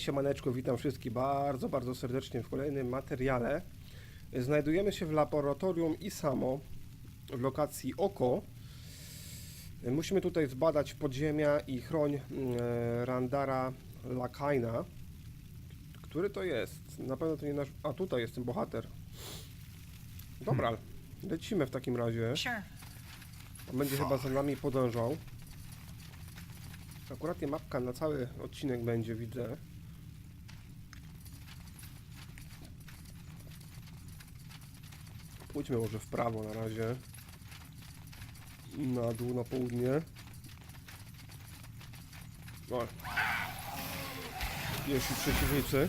Siemaneczko, witam wszystkich bardzo, bardzo serdecznie w kolejnym materiale. Znajdujemy się w laboratorium Isamo w lokacji Oko. Musimy tutaj zbadać podziemia i chroń Randara Lakaina. Który to jest? Na pewno to nie nasz... A tutaj jest ten bohater. Dobra, lecimy w takim razie. On będzie chyba za nami podążał. Akurat mapka na cały odcinek będzie, widzę. Pójdźmy może w prawo na razie. Na dół, na południe. O. Pierwsi przeciwnicy.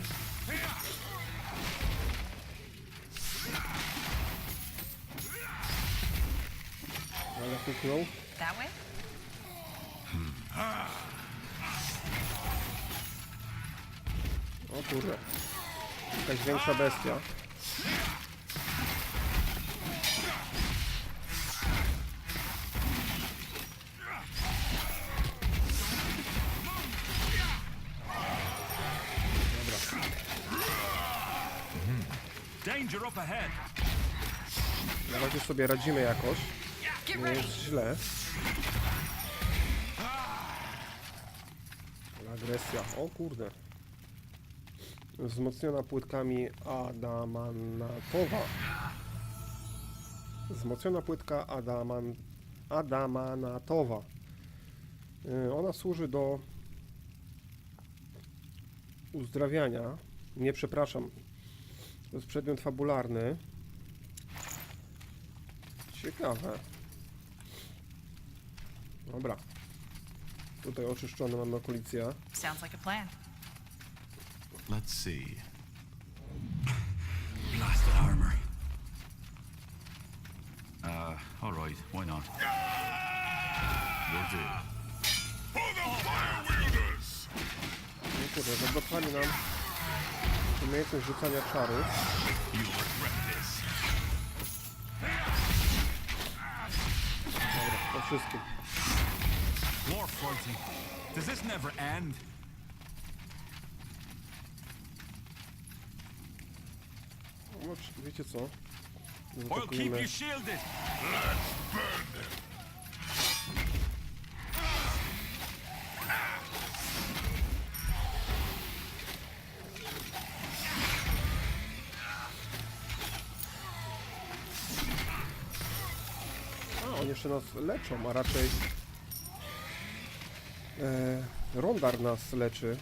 Ale puknął. O kurde. Jakaś większa bestia. Danger up ahead. Na razie sobie radzimy jakoś. Nie jest źle. Ale agresja. O kurde. Wzmocniona płytkami adamanatowa. Wzmocniona płytka adamanatowa. Ona służy do uzdrawiania. Nie, przepraszam. To jest przedmiot fabularny. Ciekawe. Dobra. Tutaj oczyszczone mamy okolicję. Sounds like a plan. Let's see. Blasted armor. All right, why not? Will do. For the fire wielders! No kurde, zablokowali nam umiejętność rzucania czarów. You'll regret this. Dobra, po wszystkim. War fighting. Does this never end? No, wiecie co? I'll keep Zaatakujemy. you shielded. A, oni jeszcze nas leczą, a raczej Rondar nas leczy.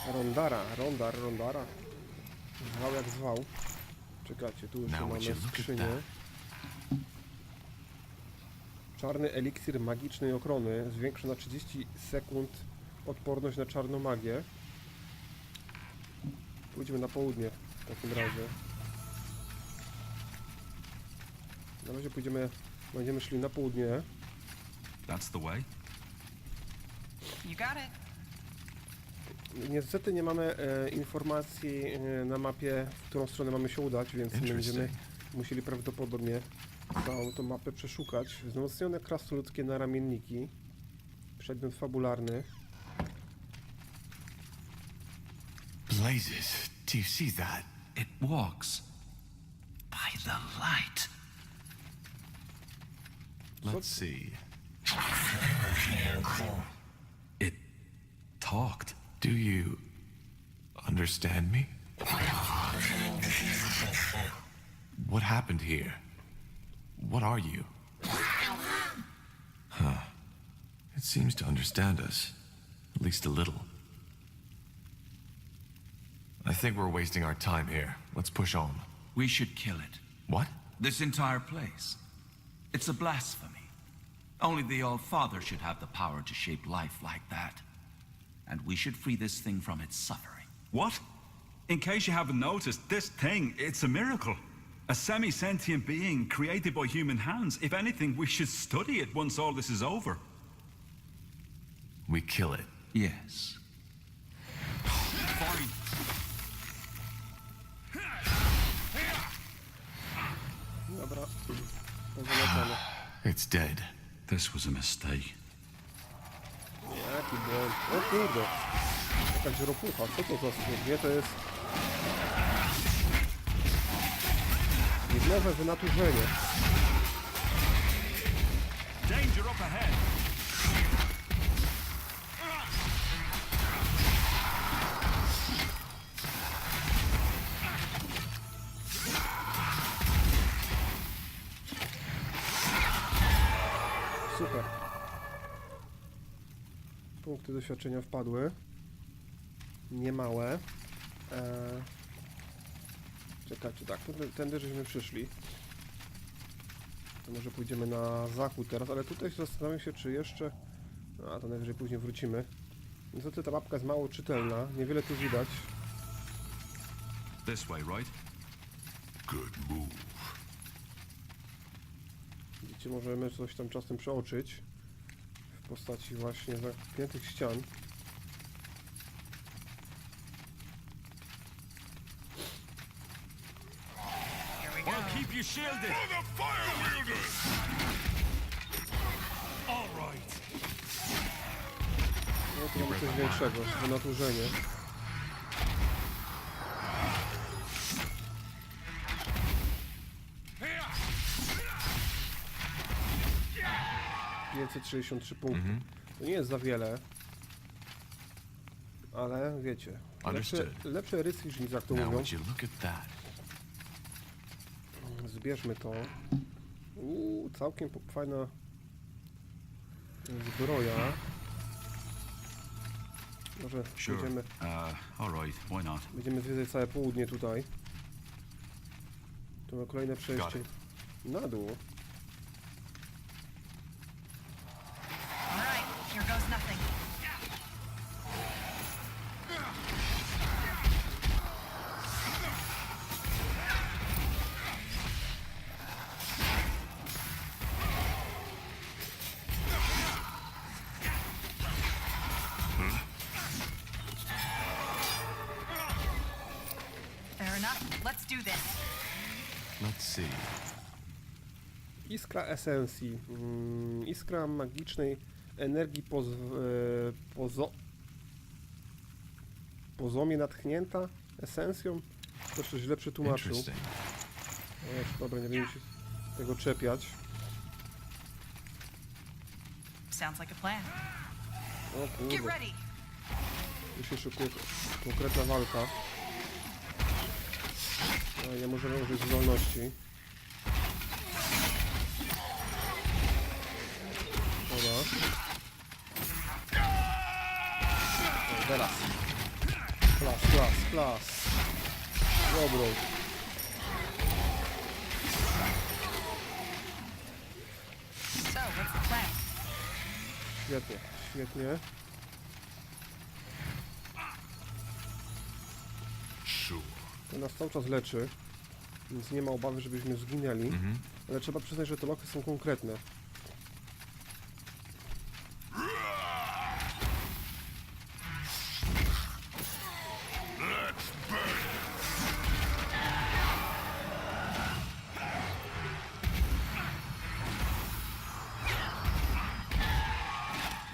Rondara. Zwał jak zwał. Czekajcie, tu jeszcze Now would you mamy look at skrzynię. Czarny eliksir magicznej ochrony zwiększa na 30 sekund odporność na czarną magię. Pójdźmy na południe w takim razie. Na razie będziemy szli na południe. That's the way. You got it. Niestety nie mamy informacji na mapie, w którą stronę mamy się udać, więc będziemy musieli prawdopodobnie całą tą mapę przeszukać. Wzmocnione krasnoludzkie naramienniki. Przedmiot fabularny. Blazes, do you see that? It walks by the light. Let's see. It talked. Do you understand me? What happened here? What are you? Huh. It seems to understand us. At least a little. I think we're wasting our time here. Let's push on. We should kill it. What? This entire place. It's a blasphemy. Only the All-Father should have the power to shape life like that. And we should free this thing from its suffering. What? In case you haven't noticed, this thing, it's a miracle. A semi-sentient being created by human hands. If anything, we should study it once all this is over. We kill it. Yes. Fine. Dobra, pozolecamy. It's dead. This was a mistake. Jaki błąd. O kurde. Jakaś ropucha, co to za skórnie? To jest... Jednowe wynaturzenie. Danger up ahead. Super. Punkty doświadczenia wpadły. Niemałe. Czekajcie, tak, tędy żeśmy przyszli. To może pójdziemy na zachód teraz, ale tutaj zastanawiam się, czy jeszcze... A, to najwyżej później wrócimy. Niestety ta mapka jest mało czytelna, niewiele tu widać. This way, right? Good move. Widzicie, możemy coś tam czasem przeoczyć. W postaci właśnie zamkniętych ścian. Here we go. I'll keep you shielded. For the fire wielders! All right. No to mamy coś większego, wynaturzenie. Here! 563 punkty. To nie jest za wiele. Ale wiecie, Understood. lepsze ryski niż nic, jak to Now mówią. would you look at that? Zbierzmy to. Całkiem fajna zbroja. Może Sure. All right. Why not? będziemy zwiedzać całe południe tutaj. Tu ma kolejne przejście na dół. All right, here goes nothing. Fair enough. Let's do this. Let's see. Iskra esencji. Iskra magicznej energii pozomie natchnięta esencją. To coś źle przetłumaczył. Interesting. Dobra, nie będziemy się tego czepiać. Sounds like a plan. O Get kurde, ready. tu się szykuje konkretna walka. No, nie możemy użyć zdolności. Dobra. O, teraz. Klas. Dobro. So, what's the plan? Świetnie. Sure. To nas cały czas leczy, więc nie ma obawy, żebyśmy zginęli. Ale trzeba przyznać, że te lochy są konkretne. Let's burn!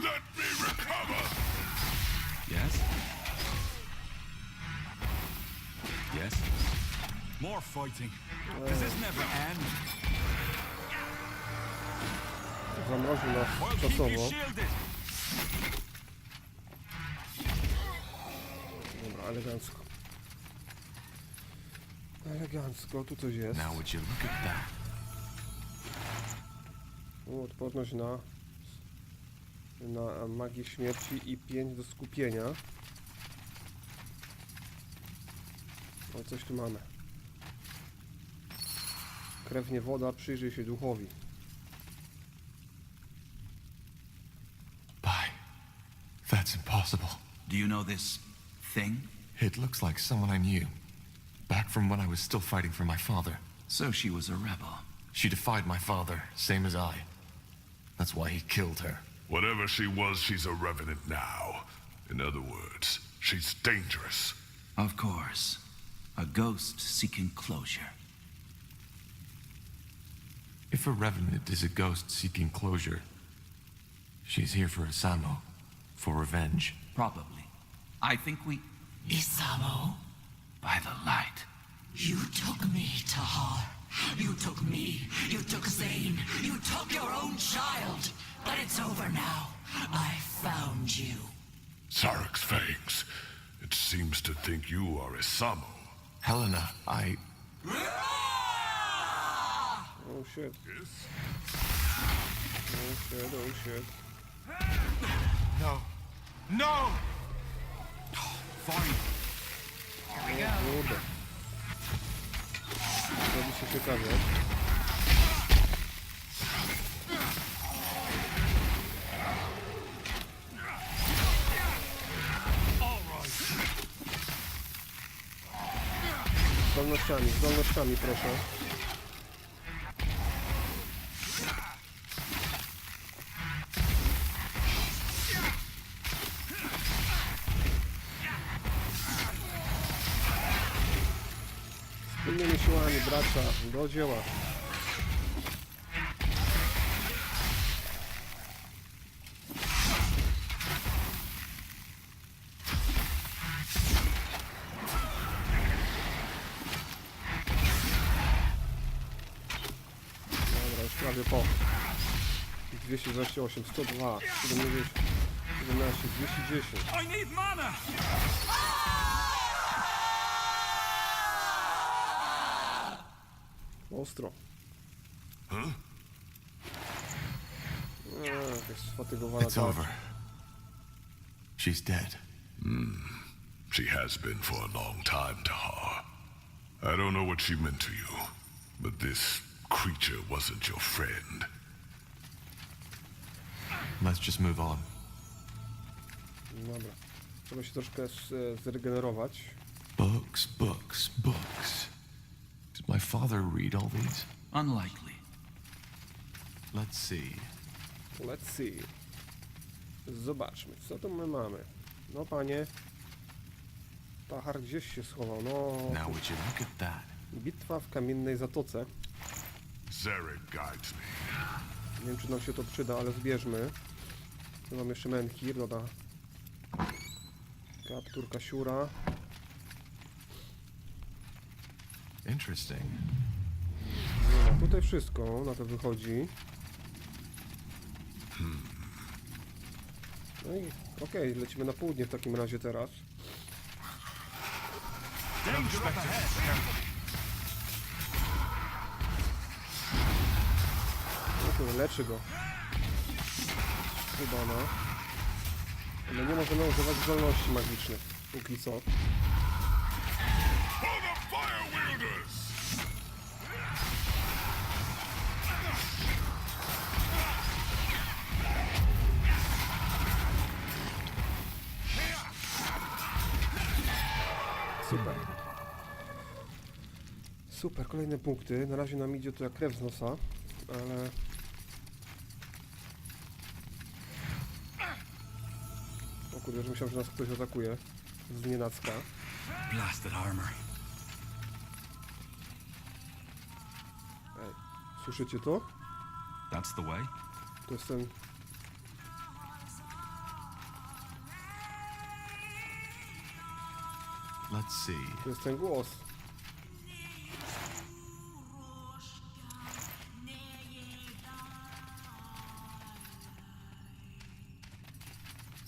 Let me recover! Yes. Yes. More fighting. Does this never end? Zamroził nas I'll keep you czasowo. shielded. Dobra, elegancko. Elegancko, tu coś jest. Now would you look at that? Odporność na magię śmierci i 5 do skupienia. O, coś tu mamy. Krew nie woda, przyjrzyj się duchowi. Bye. That's impossible. Do you know this thing? It looks like someone I knew. Back from when I was still fighting for my father. So she was a rebel. She defied my father, same as I. That's why he killed her. Whatever she was, she's a revenant now. In other words, she's dangerous. Of course. A ghost seeking closure. If a revenant is a ghost seeking closure, she's here for Isamo, for revenge. Probably. I think we... Isamo, By the light. you took me, Tahar. You took me. You took Zane. You took your own child. But it's over now. I found you. Sarek's fangs. It seems to think you are Isamo. Helena, Oh shit. Yes? Oh shit. No. No! Fine. Here we go. Kurde. Robi się ciekawie. Zdolnościami proszę. Wspólnymi siłami, bracia, do dzieła. Dobra, już prawie po. 228, 102, 70, 17, 210. I need mana! Ostro. Jakaś sfatygowana it's tarcza. over. She's dead. She has been for a long time, Tahar. I don't know what she meant to you, but this creature wasn't your friend. Let's just move on. Dobra. Trzeba się troszkę zregenerować. Books. Did my father read all these? Unlikely. Let's see. Let's see. Zobaczmy, co tu my mamy. No panie. Tahar gdzieś się schował. No. Now would you look at that? Bitwa w kamiennej zatoce. Zarek guides me. Nie wiem, czy nam się to przyda, ale zbierzmy. Tu mam jeszcze Menhir, doda. Kapturka siura. Interesting. Dobra, tutaj wszystko na to wychodzi. No i okej, lecimy na południe w takim razie teraz. No to leczy go. Chyba no. Ale nie możemy używać zdolności magicznych. Póki co. For the fire wielders! Super. Super, kolejne punkty. Na razie nam idzie to jak krew z nosa, ale... O kurde, już myślałem, że nas ktoś atakuje. Z nienacka. Blasted armor. Ej, słyszycie to? That's the way. To jest ten... Let's see. To jest ten głos.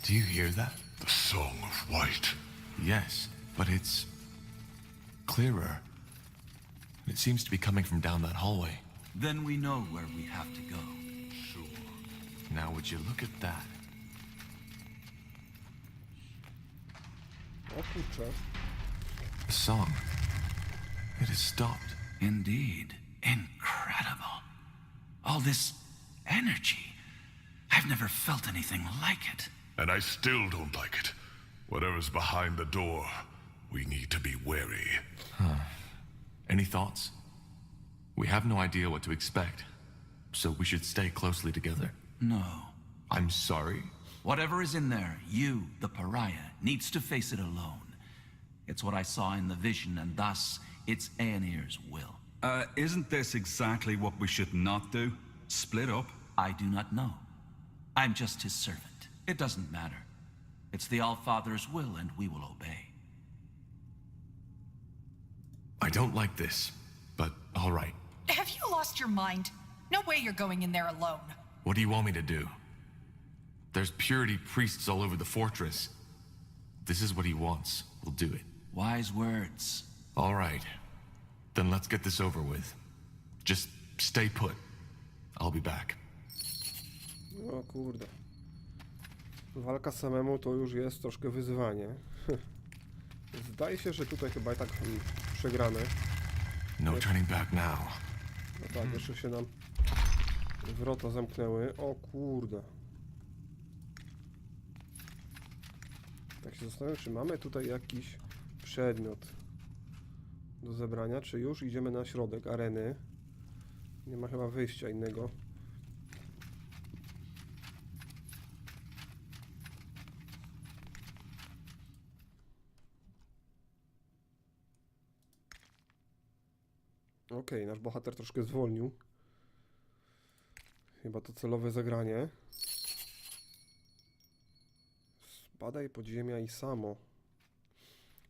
Do you hear that? The Song of White. Yes, but it's clearer. It seems to be coming from down that hallway. Then we know where we have to go. Now would you look at that? O kurczę. The song. It has stopped. Indeed. Incredible. All this energy. I've never felt anything like it. And I still don't like it. Whatever's behind the door, we need to be wary. Any thoughts? We have no idea what to expect, so we should stay closely together. No. I'm sorry. Whatever is in there, you, the pariah, needs to face it alone. It's what I saw in the vision, and thus, it's Aenir's will. Isn't this exactly what we should not do? Split up? I do not know. I'm just his servant. It doesn't matter. It's the All-Father's will, and we will obey. I don't like this, but all right. Have you lost your mind? No way you're going in there alone. What do you want me to do? There's purity priests all over the fortress. This is what he wants. We'll do it. Wise words. All right. Then let's get this over with. Just stay put. I'll be back. O kurde. Walka samemu to już jest troszkę wyzwanie. Zdaje się, że tutaj chyba i tak przegramy. No turning back now. No tak, jeszcze się nam wrota zamknęły. O kurde. Tak się zastanawiam, czy mamy tutaj jakiś przedmiot do zebrania, czy już idziemy na środek areny. Nie ma chyba wyjścia innego. Okej, nasz bohater troszkę zwolnił. Chyba to celowe zagranie. Zbadaj podziemia Isamo.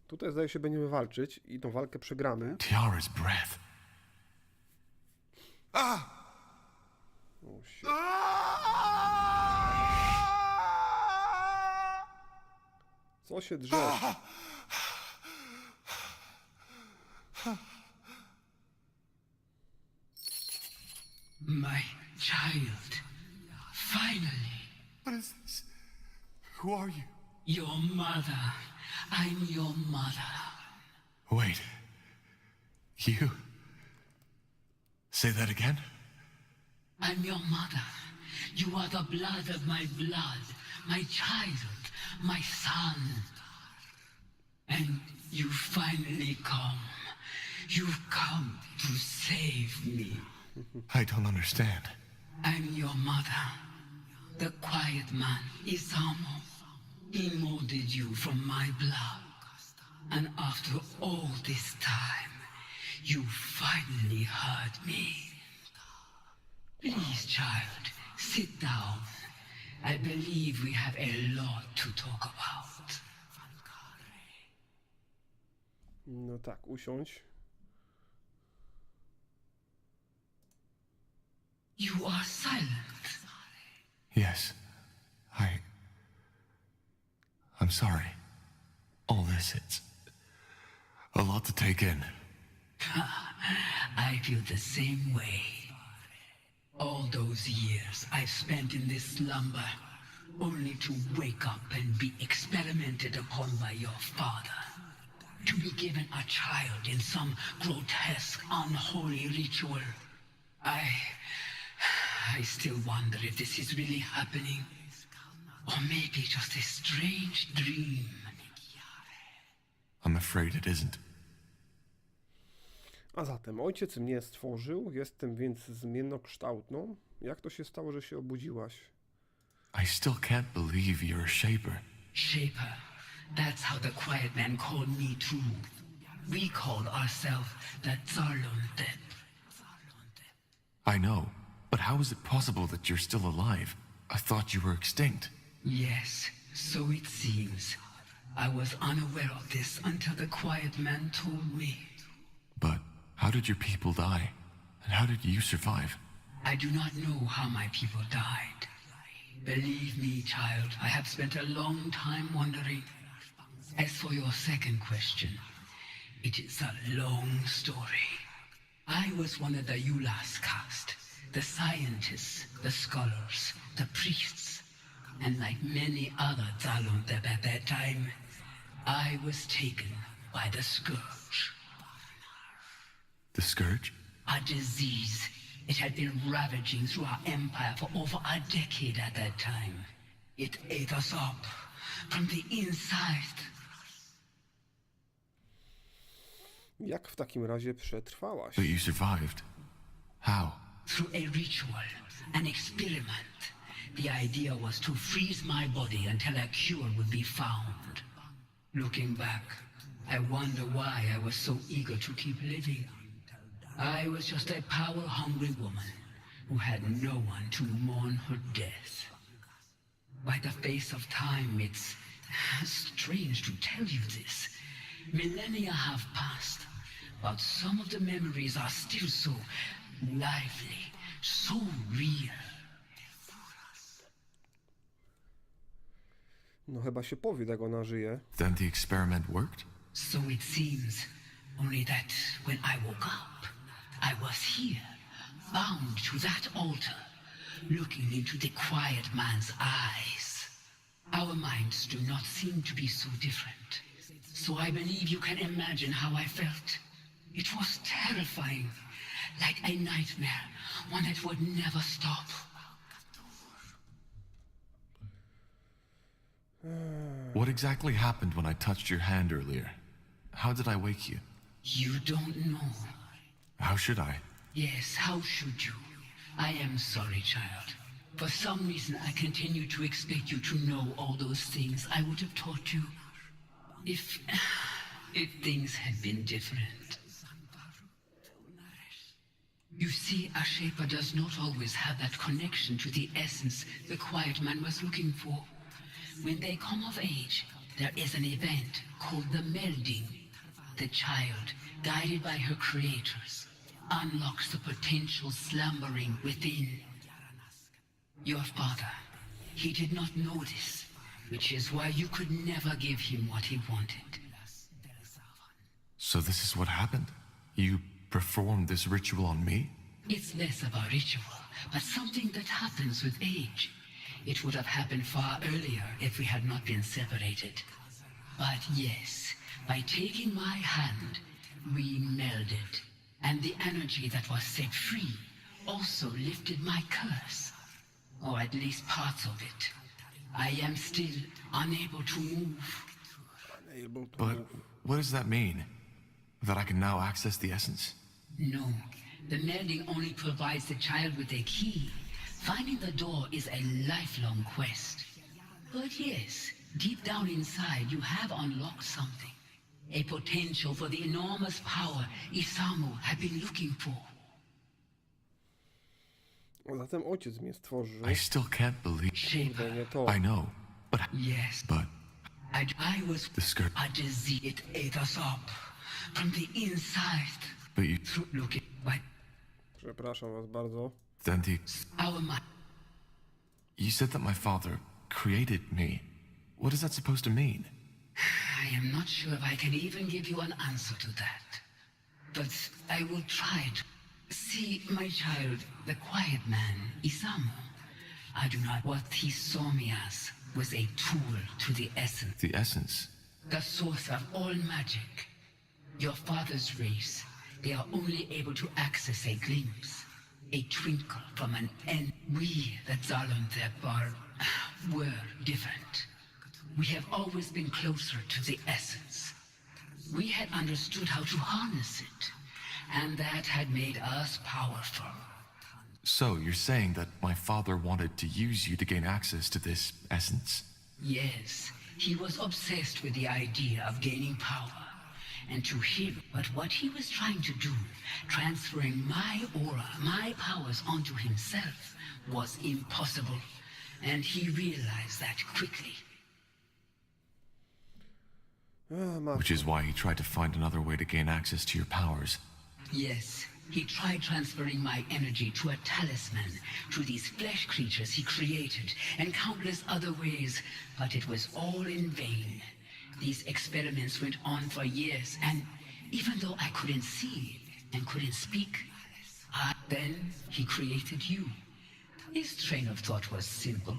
Tutaj zdaje się będziemy walczyć i tą walkę przegramy. Tiara's breath. Oh, shit. Co się drze? My child. Finally. What is this? Who are you? Your mother. I'm your mother. Wait. You? Say that again? I'm your mother. You are the blood of my blood. My child. My son. And you finally come. You've come to save me. I don't understand. I'm your mother. The quiet man, Isamo. He molded you from my blood. And after all this time, you finally heard me. Please, child, sit down. I believe we have a lot to talk about. No tak, usiądź. You are silent. Yes. I'm sorry. All this, it's a lot to take in. I feel the same way. All those years I've spent in this slumber, only to wake up and be experimented upon by your father. To be given a child in some grotesque, unholy ritual. I still wonder if this is really happening. Or maybe just a strange dream. I'm afraid it isn't. A zatem, ojciec mnie stworzył, jestem więc zmiennokształtną. Jak to się stało, że się obudziłaś? I still can't believe you're a shaper. Shaper. That's how the quiet man called me too. We called ourselves the Zaluntet. I know, but how is it possible that you're still alive? I thought you were extinct. Yes, so it seems. I was unaware of this until the quiet man told me. But how did your people die? And how did you survive? I do not know how my people died. Believe me, child, I have spent a long time wondering. As for your second question, it is a long story. I was one of the Yulas caste, the scientists, the scholars, the priests, and like many other Zalundeb at that time, I was taken by the scourge. The scourge? A disease. It had been ravaging through our empire for over a decade at that time. It ate us up from the inside. Jak w takim razie przetrwałaś? But you survived. How? Through a ritual, an experiment. The idea was to freeze my body until a cure would be found. Looking back, I wonder why I was so eager to keep living. I was just a power-hungry woman who had no one to mourn her death. By the face of time, it's Strange to tell you this. Millennia have passed, but some of the memories are still so lively, so real. No chyba się powie, jak ona żyje. Then the experiment worked? So it seems, only that when I woke up, I was here, bound to that altar, looking into the quiet man's eyes. Our minds do not seem to be so different. So I believe you can imagine how I felt. It was terrifying, like a nightmare, one that would never stop. What exactly happened when I touched your hand earlier? How did I wake you? You don't know. How should I? Yes, how should you? I am sorry, child. For some reason, I continue to expect you to know all those things I would have taught you if things had been different. You see, a Shaper does not always have that connection to the essence the Quiet Man was looking for. When they come of age, there is an event called the melding. The child, guided by her creators, unlocks the potential slumbering within. Your father, he did not know this, which is why you could never give him what he wanted. So this is what happened? You performed this ritual on me? It's less of a ritual, but something that happens with age. It would have happened far earlier if we had not been separated. But yes, by taking my hand, we melded, and the energy that was set free also lifted my curse. Or at least parts of it. I am still unable to move. But what does that mean? That I can now access the essence? No, the melding only provides the child with a key. Finding the door is a lifelong quest. But yes, deep down inside you have unlocked something. A potential for the enormous power Isamo had been looking for. Zatem ojciec mnie stworzył. I still can't believe... Kurde, nie to. I know, but... Yes. But... I was... The skirt... A disease, it ate us up. From the inside. But you... Look at what... Przepraszam was bardzo. Then the... Our mind. You said that my father created me. What is that supposed to mean? I am not sure if I can even give you an answer to that. But I will try to. See, my child, the quiet man, Isamo, I do not... What he saw me as was a tool to the essence. The essence? The source of all magic. Your father's race, they are only able to access a glimpse, a twinkle from an end. We, the Zalon were different. We have always been closer to the essence. We had understood how to harness it, and that had made us powerful. So you're saying that my father wanted to use you to gain access to this essence? Yes, he was obsessed with the idea of gaining power. And to him, but what he was trying to do, transferring my aura, my powers onto himself, was impossible. And he realized that quickly. Which is why he tried to find another way to gain access to your powers. Yes, he tried transferring my energy to a talisman, to these flesh creatures he created, and countless other ways, but it was all in vain. These experiments went on for years, and even though I couldn't see and couldn't speak, then he created you. His train of thought was simple.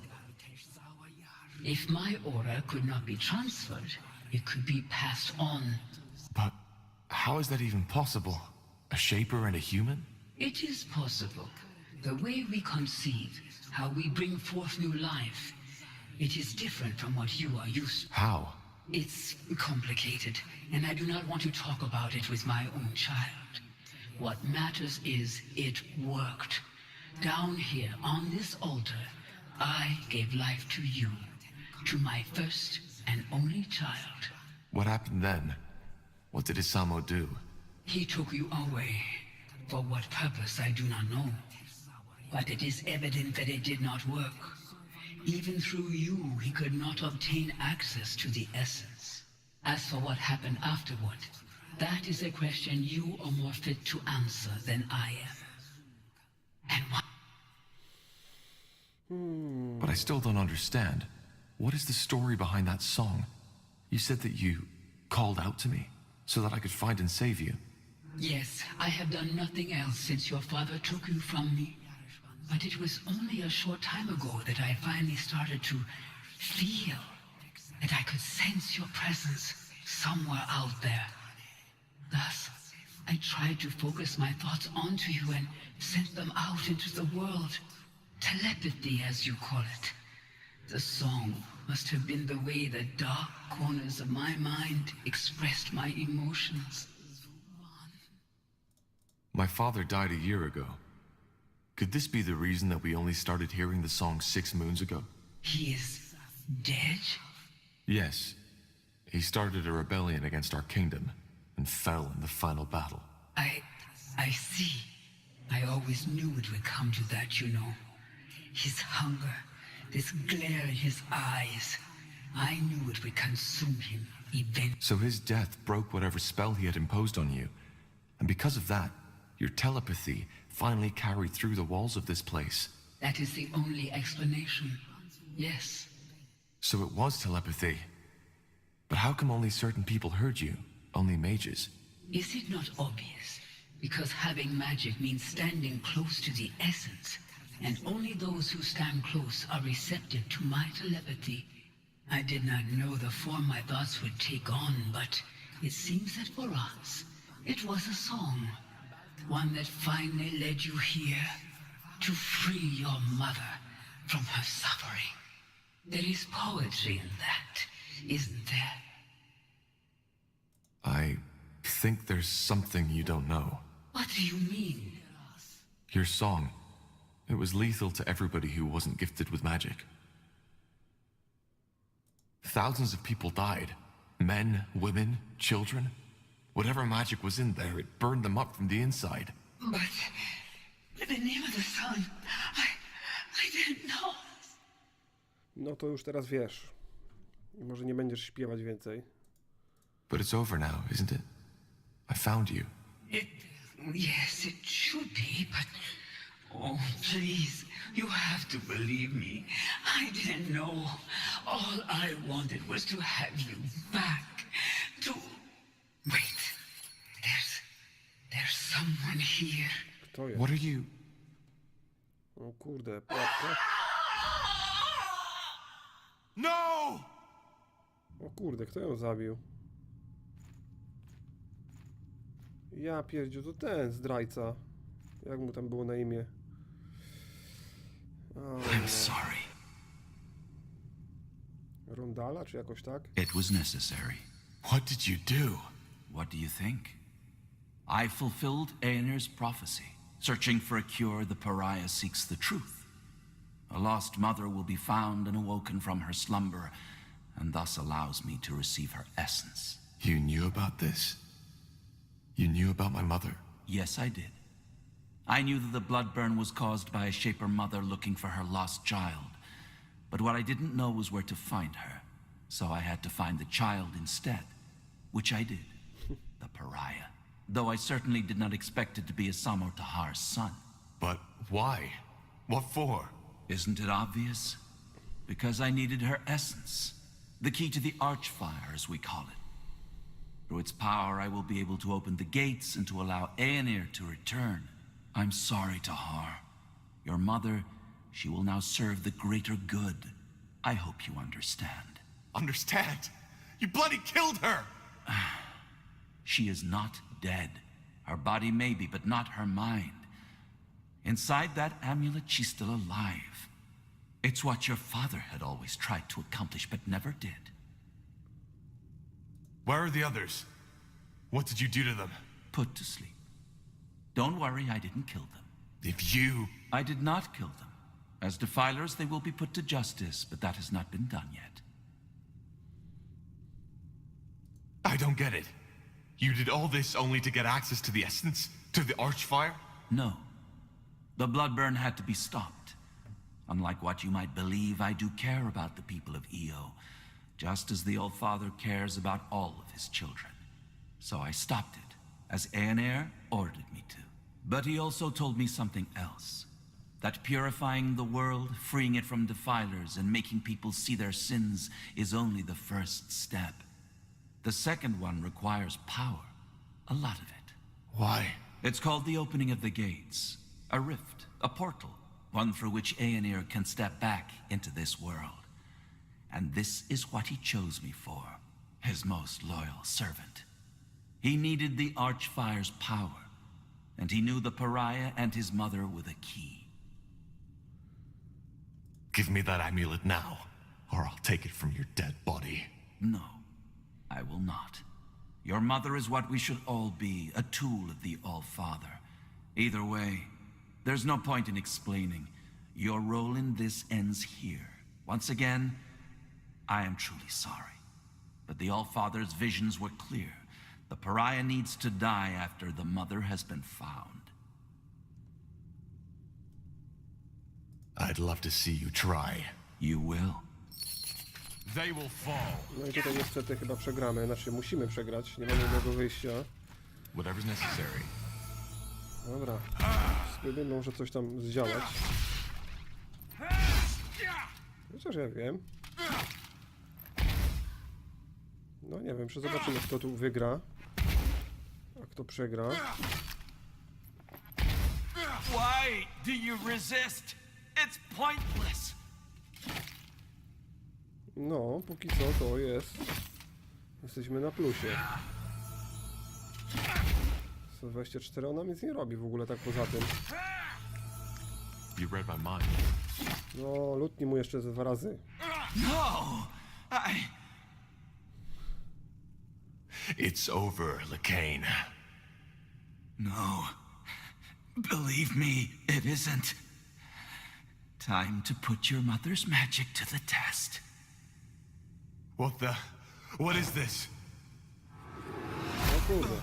If my aura could not be transferred, it could be passed on. But how is that even possible? A shaper and a human? It is possible. The way we conceive, how we bring forth new life, it is different from what you are used to. How? It's complicated, and I do not want to talk about it with my own child. What matters is it worked. Down here, on this altar, I gave life to you, to my first and only child. What happened then? What did Isamo do? He took you away. For what purpose, I do not know. But it is evident that it did not work. Even through you, he could not obtain access to the essence. As for what happened afterward, that is a question you are more fit to answer than I am. And what? But I still don't understand. What is the story behind that song? You said that you called out to me so that I could find and save you. Yes, I have done nothing else since your father took you from me. But it was only a short time ago that I finally started to feel that I could sense your presence somewhere out there. Thus, I tried to focus my thoughts onto you and sent them out into the world. Telepathy, as you call it. The song must have been the way the dark corners of my mind expressed my emotions. My father died a year ago. Could this be the reason that we only started hearing the song 6 moons ago? He is dead? Yes. He started a rebellion against our kingdom and fell in the final battle. I see. I always knew it would come to that, you know. His hunger, this glare in his eyes. I knew it would consume him eventually. So his death broke whatever spell he had imposed on you. And because of that, your telepathy finally carried through the walls of this place. That is the only explanation. Yes. So it was telepathy. But how come only certain people heard you? Only mages? Is it not obvious? Because having magic means standing close to the essence, and only those who stand close are receptive to my telepathy. I did not know the form my thoughts would take on, but it seems that for us, it was a song. One that finally led you here to free your mother from her suffering. There is poetry in that, isn't there? I think there's something you don't know. What do you mean? Your song. It was lethal to everybody who wasn't gifted with magic. Thousands of people died. Men, women, children. Whatever magic was in there, it burned them up from the inside. But the name of the song, I didn't know. No to już teraz wiesz. I może nie będziesz śpiewać więcej. But it's over now, isn't it? I found you. Yes, it should be, but... Oh, please, you have to believe me. I didn't know. All I wanted was to have you back. To... Wait. There's someone here. Kto jest? What are you? O kurde, płatka. No! O kurde, kto ją zabił? Ja pierdziu, to ten zdrajca. Jak mu tam było na imię? I'm sorry. Rondala, czy jakoś tak? It was necessary. What did you do? What do you think? I fulfilled Aener's prophecy. Searching for a cure, the pariah seeks the truth. A lost mother will be found and awoken from her slumber, and thus allows me to receive her essence. You knew about this? You knew about my mother? Yes, I did. I knew that the blood burn was caused by a Shaper mother looking for her lost child. But what I didn't know was where to find her. So I had to find the child instead, which I did. The pariah. Though I certainly did not expect it to be Isamo Tahar's son. But why? What for? Isn't it obvious? Because I needed her essence. The key to the Archfire, as we call it. Through its power, I will be able to open the gates and to allow Aenir to return. I'm sorry, Tahar. Your mother, she will now serve the greater good. I hope you understand. Understand? You bloody killed her! She is not dead. Her body may be, but not her mind. Inside that amulet, she's still alive. It's what your father had always tried to accomplish, but never did. Where are the others? What did you do to them? Put to sleep. Don't worry, I didn't kill them. If you... I did not kill them. As defilers, they will be put to justice, but that has not been done yet. I don't get it. You did all this only to get access to the essence? To the Archfire? No. The blood burn had to be stopped. Unlike what you might believe, I do care about the people of Io, just as the Old Father cares about all of his children. So I stopped it, as Aeneir ordered me to. But he also told me something else. That purifying the world, freeing it from defilers, and making people see their sins is only the first step. The second one requires power. A lot of it. Why? It's called the opening of the gates. A rift, a portal, one through which Aeneir can step back into this world. And this is what he chose me for, his most loyal servant. He needed the Archfire's power, and he knew the Pariah and his mother were the key. Give me that amulet now, or I'll take it from your dead body. No, I will not. Your mother is what we should all be, a tool of the All-Father. Either way, there's no point in explaining. Your role in this ends here. Once again, I am truly sorry. But the All-Father's visions were clear. The Pariah needs to die after the mother has been found. I'd love to see you try. You will. They will fall. No i tutaj niestety chyba przegramy, znaczy musimy przegrać, nie mamy innego wyjścia. Whatever's necessary. Dobra, spróbujmy może coś tam zdziałać. Chociaż ja wiem. No nie wiem, zobaczymy kto tu wygra, a kto przegra. Why do you resist? It's pointless. No, póki co to jest. Jesteśmy na plusie. 124, ona nic nie robi w ogóle tak poza tym. You read my mind. No, lutnij mu jeszcze ze 2 razy. No! It's over, Lekain. No. Believe me, it isn't. Time to put your mother's magic to the test. What is this? O kurde.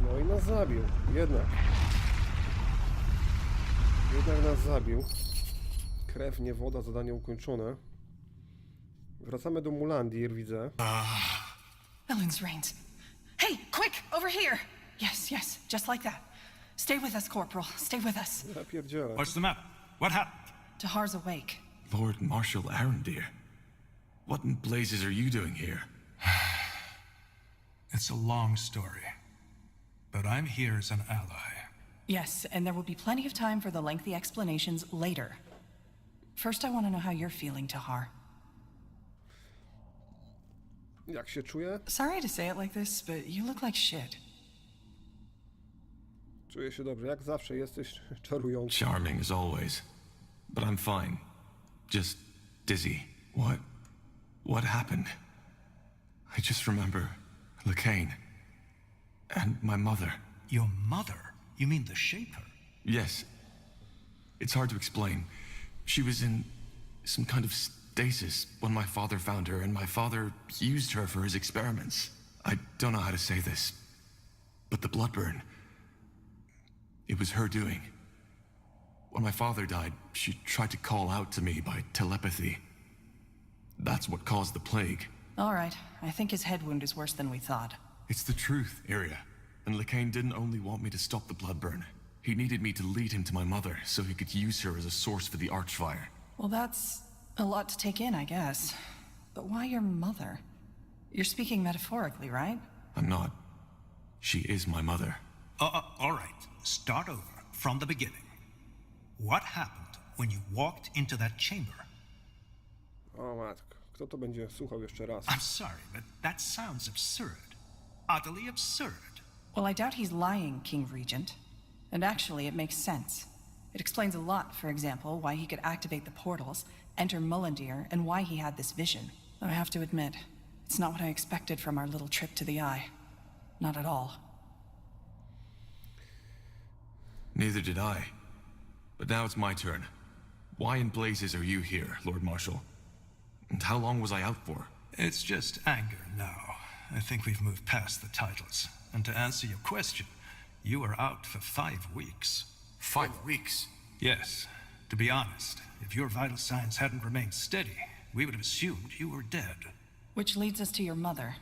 No i nas zabił. Jednak nas zabił. Krew, nie woda, zadanie ukończone. Wracamy do Mulandir, widzę. Ellen's reins. Hey, quick, over here. Yes, yes, just like that. Stay with us, Corporal. Stay with us. Ja pierdzielę. What's the matter? What happened? Tahar's awake. Lord Marshal Arendir, what in blazes are you doing here? It's a long story, but I'm here as an ally. Yes, and there will be plenty of time for the lengthy explanations later. First, I want to know how you're feeling, Tahar. Jak się czuję? Sorry to say it like this, but you look like shit. Czuję się dobrze. Jak zawsze jesteś czarujący. Charming as always, but I'm fine. Just dizzy. What happened? I just remember Lekain and my mother. Your mother? You mean the Shaper? Yes. It's hard to explain. She was in some kind of stasis when my father found her, and my father used her for his experiments. I don't know how to say this, but the blood burn, it was her doing. When my father died, she tried to call out to me by telepathy. That's what caused the plague. All right, I think his head wound is worse than we thought. It's the truth, Iria. And Lekain didn't only want me to stop the blood burn. He needed me to lead him to my mother, so he could use her as a source for the Archfire. Well, that's a lot to take in, I guess. But why your mother? You're speaking metaphorically, right? I'm not. She is my mother. All right, start over from the beginning. What happened when you walked into that chamber? O matko, kto to będzie słuchał jeszcze raz? I'm sorry, but that sounds absurd. Utterly absurd. Well, I doubt he's lying, King Regent. And actually, it makes sense. It explains a lot, for example, why he could activate the portals, enter Mulandir, and why he had this vision. Though I have to admit, it's not what I expected from our little trip to the Eye. Not at all. Neither did I. But now it's my turn. Why in blazes are you here, Lord Marshal? And how long was I out for? It's just anger now. I think we've moved past the titles. And to answer your question, you were out for 5 weeks. 5 weeks? Yes. To be honest, if your vital signs hadn't remained steady, we would have assumed you were dead. Which leads us to your mother.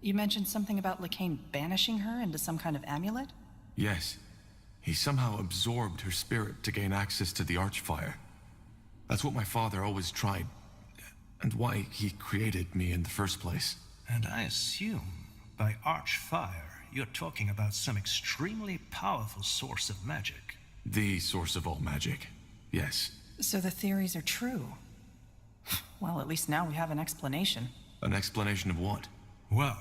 You mentioned something about Lacane banishing her into some kind of amulet? Yes. He somehow absorbed her spirit to gain access to the Archfire. That's what my father always tried, and why he created me in the first place. And I assume, by Archfire, you're talking about some extremely powerful source of magic. The source of all magic, yes. So the theories are true. Well, at least now we have an explanation. An explanation of what? Well,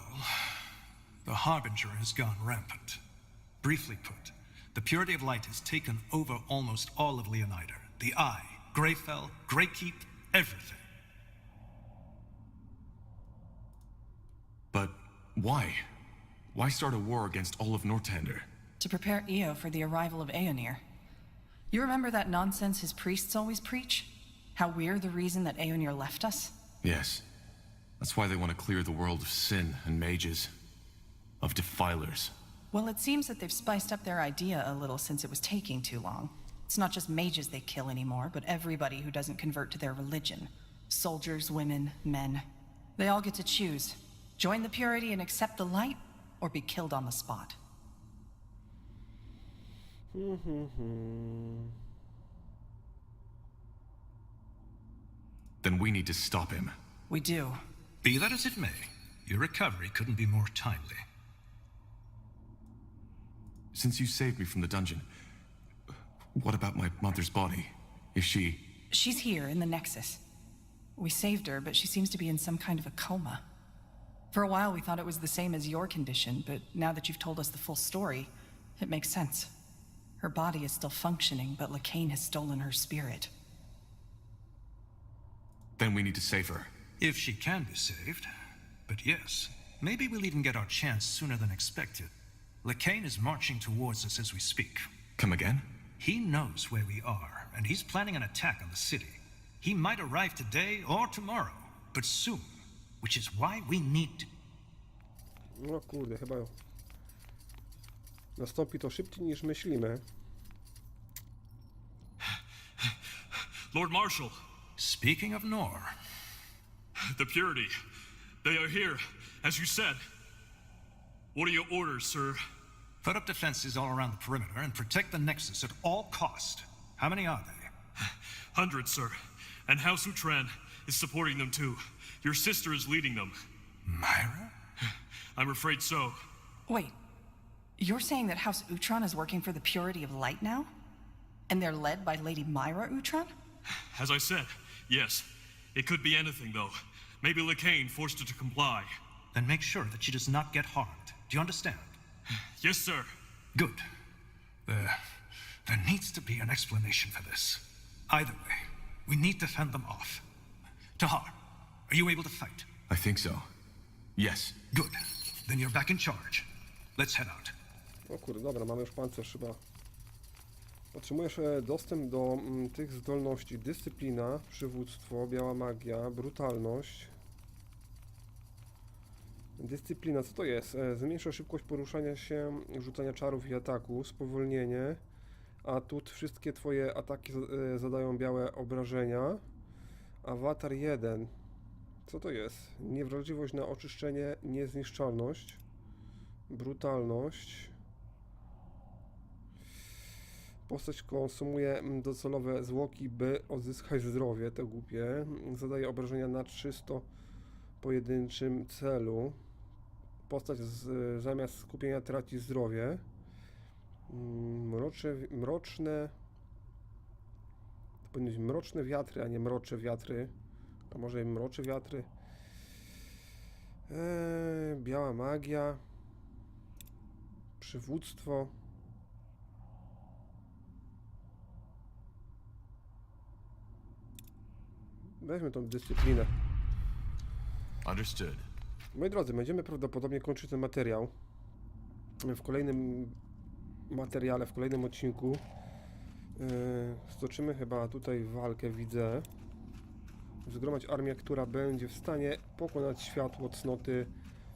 the Harbinger has gone rampant. Briefly put, the Purity of Light has taken over almost all of Leonida. The Eye, Greyfell, Greykeep, everything. But why? Why start a war against all of Northander? To prepare Io for the arrival of Aeonir. You remember that nonsense his priests always preach? How we're the reason that Aeonir left us? Yes. That's why they want to clear the world of sin and mages. Of defilers. Well, it seems that they've spiced up their idea a little since it was taking too long. It's not just mages they kill anymore, but everybody who doesn't convert to their religion. Soldiers, women, men. They all get to choose. Join the Purity and accept the light, or be killed on the spot. Then we need to stop him. We do. Be that as it may, your recovery couldn't be more timely. Since you saved me from the dungeon, what about my mother's body? Is she... She's here in the Nexus. We saved her, but she seems to be in some kind of a coma. For a while we thought it was the same as your condition, but now that you've told us the full story, it makes sense. Her body is still functioning, but Lacane has stolen her spirit. Then we need to save her. If she can be saved. But yes, maybe we'll even get our chance sooner than expected. Lacane is marching towards us as we speak. Come again? He knows where we are, and he's planning an attack on the city. He might arrive today or tomorrow, but soon, which is why we need to... No kurde, chyba nastąpi to szybciej niż myślimy. Lord Marshal. Speaking of Nor... The Purity. They are here, as you said. What are your orders, sir? Put up defenses all around the perimeter and protect the Nexus at all cost. How many are they? Hundreds, sir. And House Utran is supporting them too. Your sister is leading them. Myra? I'm afraid so. Wait, you're saying that House Utran is working for the Purity of Light now? And they're led by Lady Myra Utran? As I said, yes. It could be anything, though. Maybe Lacane forced her to comply. Then make sure that she does not get harmed. Do you understand? Yes, sir. Good. There needs to be an explanation for this. Either way, we need to fend them off. Tahar, are you able to fight? I think so. Yes. Good. Then you're back in charge. Let's head out. O kurde, dobra, mamy już pancerz chyba. Otrzymujesz dostęp do tych zdolności: dyscyplina, przywództwo, biała magia, brutalność. Dyscyplina, co to jest? Zmniejsza szybkość poruszania się, rzucania czarów i ataku, spowolnienie. Atut, wszystkie twoje ataki zadają białe obrażenia. Awatar 1. Co to jest? Niewrażliwość na oczyszczenie, niezniszczalność. Brutalność. Postać konsumuje docelowe zwłoki, by odzyskać zdrowie, to głupie. Zadaje obrażenia na 300 pojedynczym celu. Postać zamiast skupienia traci zdrowie. Mroczne... To powinny być mroczne wiatry, a nie mrocze wiatry. A może i mrocze wiatry. Biała magia. Przywództwo. Weźmy tą dyscyplinę. Understood. Moi drodzy, będziemy prawdopodobnie kończyć ten materiał w kolejnym materiale, w kolejnym odcinku. Stoczymy chyba tutaj walkę, widzę. Zgromadź armię, która będzie w stanie pokonać światło cnoty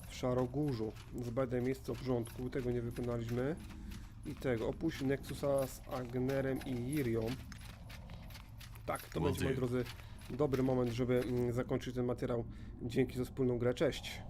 w Szarogórzu. Zbadaj miejsce obrządku, tego nie wykonaliśmy. I tego, opuść Nexusa z Agnerem i Irią. Tak, to będzie, moi drodzy, dobry moment, żeby zakończyć ten materiał. Dzięki za wspólną grę, cześć!